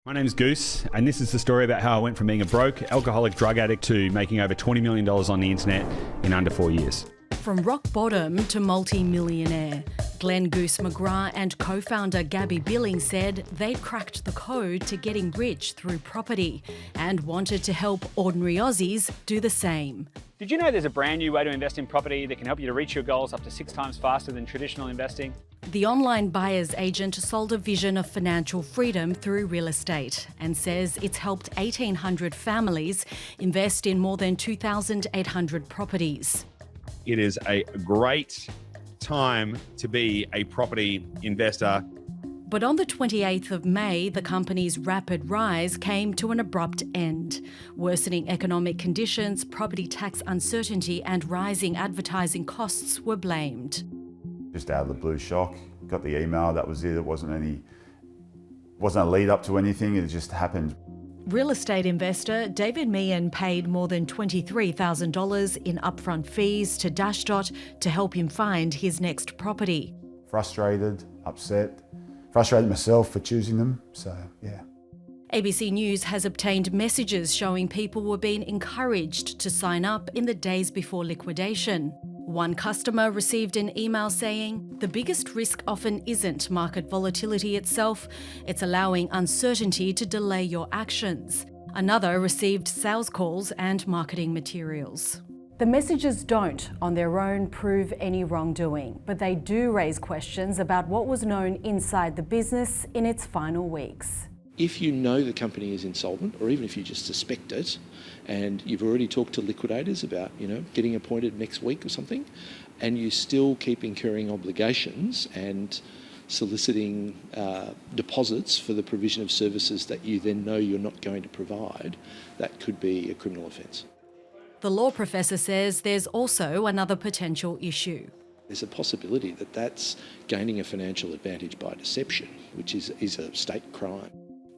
My name's Goose, and this is the story about how I went from being a broke, alcoholic drug addict to making over $20 million on the internet in under 4 years. From rock bottom to multi-millionaire, Glenn Goose McGrath and co-founder Gabi Billing said they'd cracked the code to getting rich through property and wanted to help ordinary Aussies do the same. Did you know there's a brand new way to invest in property that can help you to reach your goals up to 6 times faster than traditional investing? The online buyer's agent sold a vision of financial freedom through real estate and says it's helped 1,800 families invest in more than 2,800 properties. It is a great time to be a property investor. But on the 28th of May, the company's rapid rise came to an abrupt end. Worsening economic conditions, property tax uncertainty and rising advertising costs were blamed. Just out of the blue shock, got the email, that was it. It wasn't a lead up to anything, it just happened. Real estate investor David Meehan paid more than $23,000 in upfront fees to Dashdot to help him find his next property. Frustrated, upset, frustrated myself for choosing them, so yeah. ABC News has obtained messages showing people were being encouraged to sign up in the days before liquidation. One customer received an email saying, "The biggest risk often isn't market volatility itself, it's allowing uncertainty to delay your actions." Another received sales calls and marketing materials. The messages don't, on their own, prove any wrongdoing, but they do raise questions about what was known inside the business in its final weeks. If you know the company is insolvent, or even if you just suspect it, and you've already talked to liquidators about, getting appointed next week or something, and you still keep incurring obligations and soliciting deposits for the provision of services that you then know you're not going to provide, that could be a criminal offence. The law professor says there's also another potential issue. There's a possibility that that's gaining a financial advantage by deception, which is a state crime.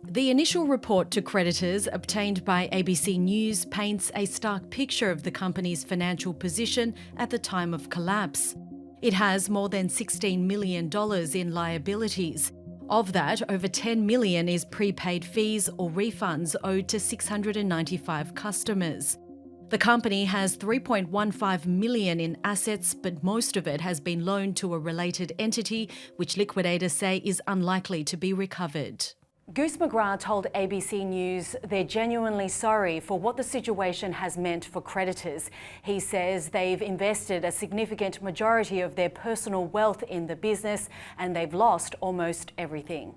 The initial report to creditors obtained by ABC News paints a stark picture of the company's financial position at the time of collapse. It has more than $16 million in liabilities. Of that, over $10 million is prepaid fees or refunds owed to 695 customers. The company has $3.15 million in assets, but most of it has been loaned to a related entity, which liquidators say is unlikely to be recovered. Goose McGrath told ABC News they're genuinely sorry for what the situation has meant for creditors. He says they've invested a significant majority of their personal wealth in the business and they've lost almost everything.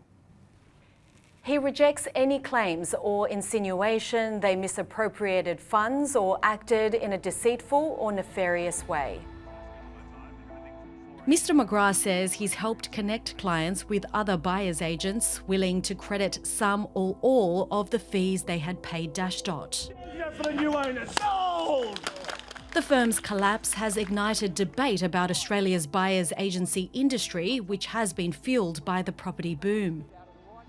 He rejects any claims or insinuation they misappropriated funds or acted in a deceitful or nefarious way. Mr. McGrath says he's helped connect clients with other buyer's agents willing to credit some or all of the fees they had paid Dashdot. For the new owners. Sold! The firm's collapse has ignited debate about Australia's buyer's agency industry, which has been fueled by the property boom.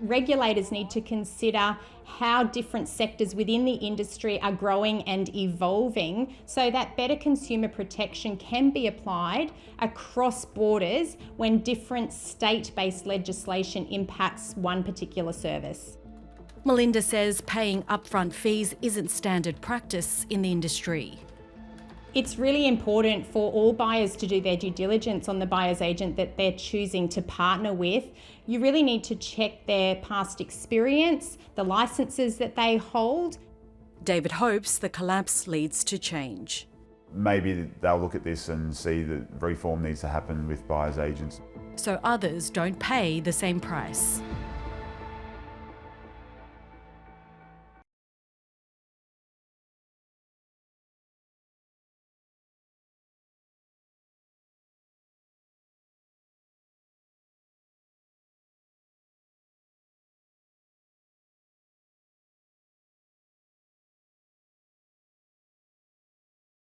Regulators need to consider how different sectors within the industry are growing and evolving so that better consumer protection can be applied across borders when different state-based legislation impacts one particular service. Melinda says paying upfront fees isn't standard practice in the industry. It's really important for all buyers to do their due diligence on the buyer's agent that they're choosing to partner with. You really need to check their past experience, the licenses that they hold. David hopes the collapse leads to change. Maybe they'll look at this and see that reform needs to happen with buyer's agents. So others don't pay the same price.